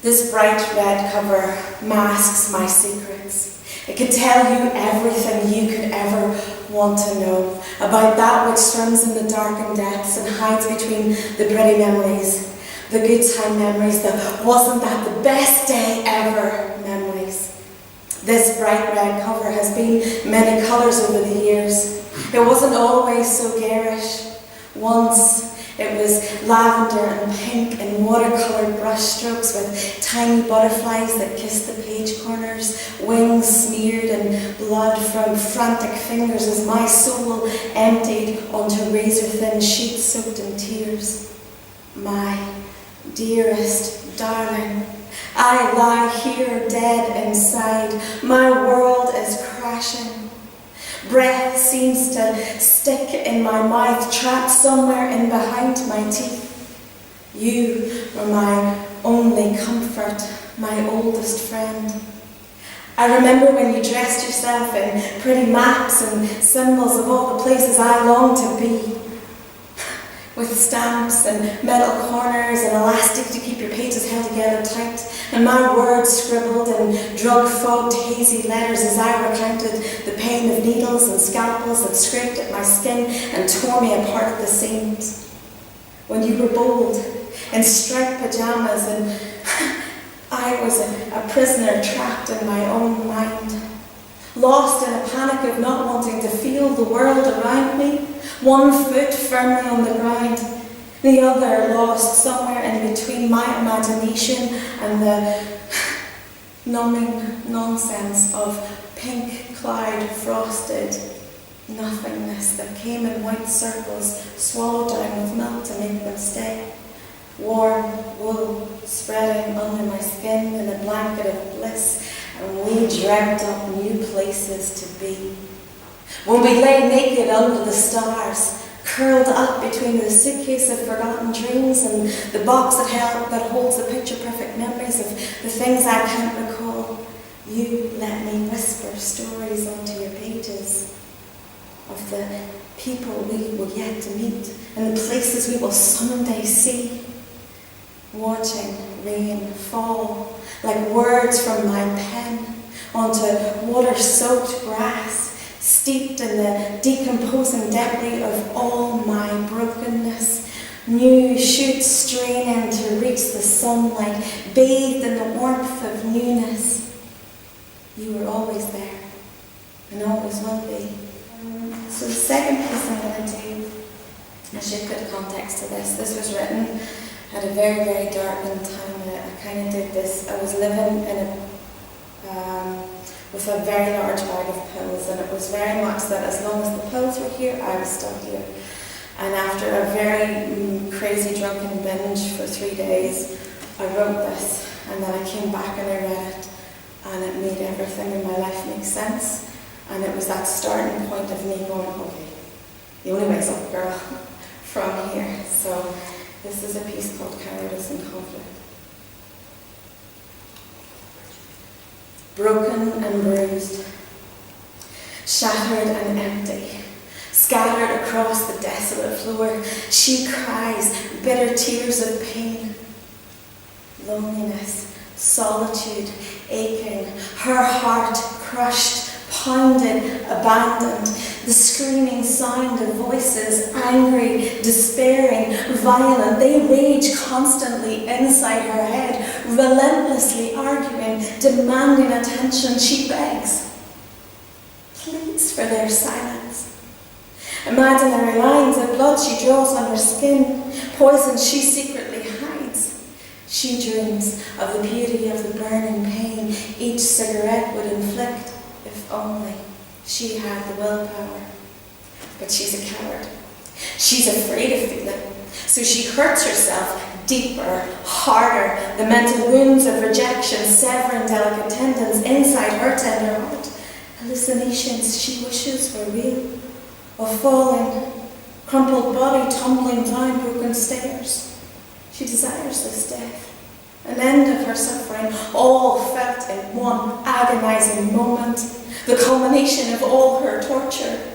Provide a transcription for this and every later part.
This bright red cover masks my secrets. It could tell you everything you could ever want to know about that which swims in the darkened depths and hides between the pretty memories, the good time memories, the wasn't that the best day ever memories. This bright red cover has been many colours over the years. It wasn't always so garish. Once it was lavender and pink and watercoloured brushstrokes with tiny butterflies that kissed the page corners, wings smeared in blood from frantic fingers as my soul emptied onto razor-thin sheets soaked in tears. My dearest darling, I lie here dead inside. My world is crashing. Breath seems to stick in my mouth, trapped somewhere in behind my teeth. You were my only comfort, my oldest friend. I remember when you dressed yourself in pretty maps and symbols of all the places I longed to be, with stamps and metal corners and elastic to keep your pages held together tight, and my words scribbled in drug-fogged hazy letters as I recounted the pain of needles and scalpels that scraped at my skin and tore me apart at the seams. When you were bold in striped pajamas and I was a prisoner trapped in my own mind, lost in a panic of not wanting to feel the world around me, one foot firmly on the ground, the other lost somewhere in between my imagination and the numbing nonsense of pink cloud frosted nothingness that came in white circles swallowed down with milk to make them stay. Warm wool spreading under my skin in a blanket of bliss, and we dreamt up new places to be. When we lay naked under the stars, curled up between the suitcase of forgotten dreams and the box that holds the picture-perfect memories of the things I can't recall, you let me whisper stories onto your pages of the people we will yet to meet and the places we will someday see. Watching rain fall like words from my pen onto water-soaked grass, steeped in the decomposing debris of all my brokenness, new shoots straining to reach the sunlight, bathed in the warmth of newness. You were always there, and always will be. So the second piece I'm going to do, I should put context to this. This was written at a very, very darkened time. I kind of did this. I was living in with a very large bag of pills, and it was very much that as long as the pills were here, I was still here. And after a very crazy drunken binge for 3 days, I wrote this, and then I came back and I read it, and it made everything in my life make sense. And it was that starting point of me going, okay, the only way's up, girl, from here. So this is a piece called Cowardice and Conflict. Broken and bruised, shattered and empty, scattered across the desolate floor, she cries bitter tears of pain, loneliness, solitude, aching, her heart crushed, pounded, abandoned, the screaming sound of voices, angry, despairing, violent. They rage constantly inside her head, relentlessly arguing, demanding attention. She begs, pleads for their silence. Imaginary lines of blood she draws on her skin, poison she secretly hides. She dreams of the beauty of the burning pain each cigarette would inflict. If only she had the willpower. But she's a coward. She's afraid of feeling. So she hurts herself deeper, harder. The mental wounds of rejection, severing delicate tendons inside her tender heart. Hallucinations she wishes were real. Of falling, crumpled body tumbling down broken stairs. She desires this death. An end of her suffering, all felt in one agonizing moment, the culmination of all her torture.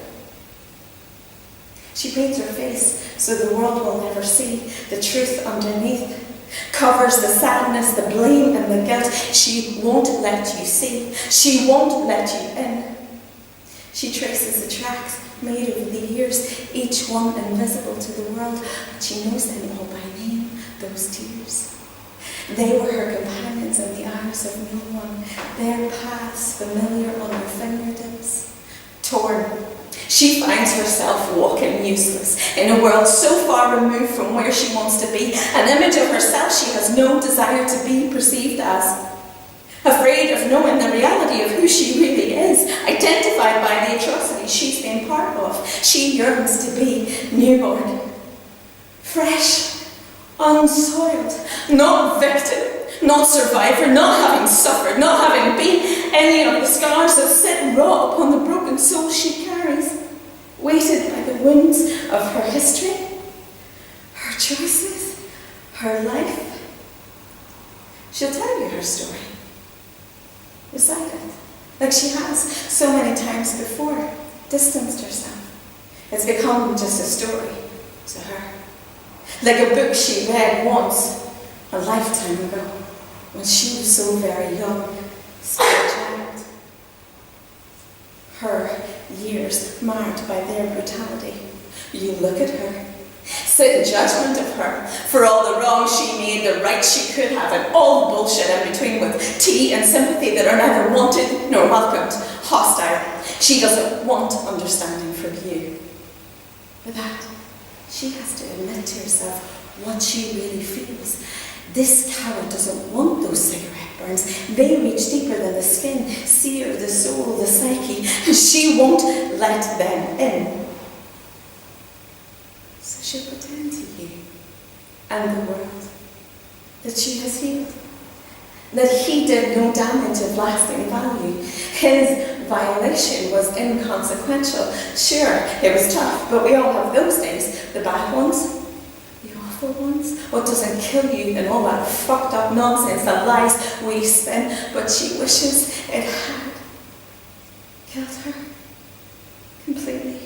She paints her face so the world will never see the truth underneath. covers the sadness, the blame and the guilt. She won't let you see. She won't let you in. She traces the tracks made over the years, each one invisible to the world, but she knows them all by name, those tears. They were her companions in the eyes of no one, their paths familiar on her fingertips. Torn, she finds herself walking useless in a world so far removed from where she wants to be, an image of herself she has no desire to be perceived as. Afraid of knowing the reality of who she really is, identified by the atrocities she's been part of, she yearns to be newborn, fresh, unsoiled, not victim, not survivor, not having suffered, not having been any of the scars that sit raw upon the broken soul she carries, weighted by the wounds of her history, her choices, her life. She'll tell you her story. Recite it, like she has so many times before, distanced herself. It's become just a story to her. Like a book she read once, a lifetime ago, when she was so very young, still a child. Her years marked by their brutality. You look at her, sit in judgment of her for all the wrong she made, the right she could have, and all the bullshit in between, with tea and sympathy that are neither wanted nor welcomed, hostile. She doesn't want understanding from you. For that, she has to admit to herself what she really feels. This coward doesn't want those cigarette burns. They reach deeper than the skin, sear the soul, the psyche, and she won't let them in. So she'll pretend to you and the world that she has healed, that he did no damage of lasting value. His violation was inconsequential. Sure, it was tough, but we all have those days, the bad ones, the awful ones, what doesn't kill you and all that fucked up nonsense, the lies we spin, but she wishes it had killed her completely.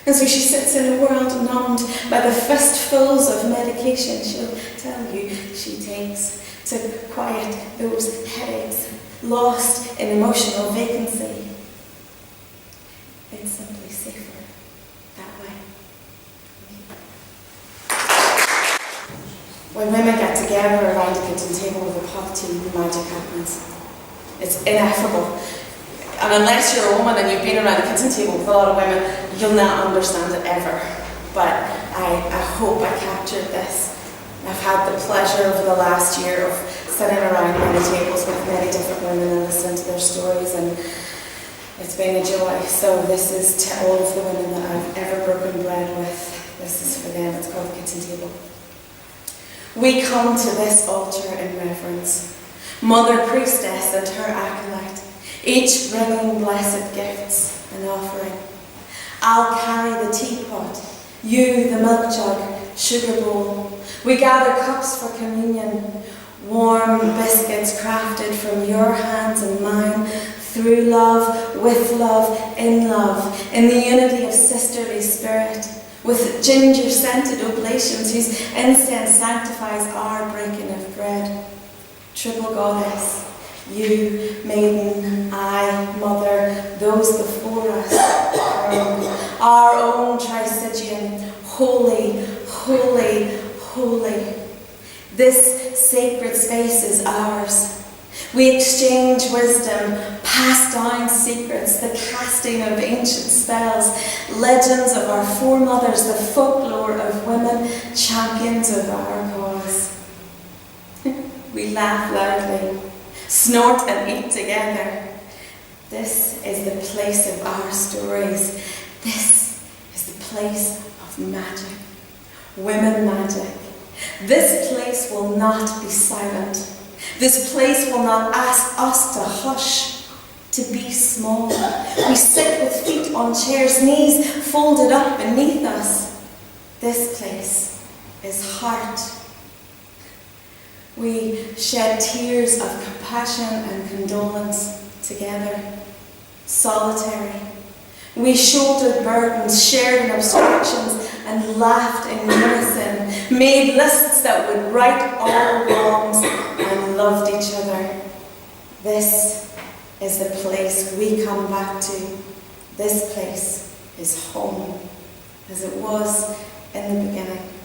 And so she sits in a world numbed by the fistfuls of medication she'll tell you she takes to quiet those headaches, lost in emotional vacancy. It's simply safer that way. When women get together around a kitchen table with a pot of tea, magic happens. It's ineffable. And unless you're a woman and you've been around a kitchen table with a lot of women, you'll not understand it ever. But I hope I captured this. I've had the pleasure over the last year of sitting around many tables with many different women and listening to their stories, and it's been a joy. So this is to all of the women that I've ever broken bread with. This is for them. It's called the kitchen table. We come to this altar in reverence. Mother Priestess and her acolyte, each bringing blessed gifts and offering. I'll carry the teapot, you the milk jug, sugar bowl. We gather cups for communion, warm biscuits crafted from your hands and mine, through love, with love, in the unity of sisterly spirit, with ginger-scented oblations whose incense sanctifies our breaking of bread. Triple goddess, you, maiden, I, mother, those before us, our own Tristygian, holy, holy, holy. This sacred space is ours. We exchange wisdom, pass down secrets, the casting of ancient spells, legends of our foremothers, the folklore of women, champions of our cause. We laugh loudly, snort and eat together. This is the place of our stories. This is the place of magic, women magic. This place will not be silent. This place will not ask us to hush, to be small. We sit with feet on chairs, knees folded up beneath us. This place is heart. We shed tears of compassion and condolence together, solitary. We shouldered burdens, shared in abstractions, and laughed in unison, made lists that would right all wrongs, and loved each other. This is the place we come back to. This place is home, as it was in the beginning.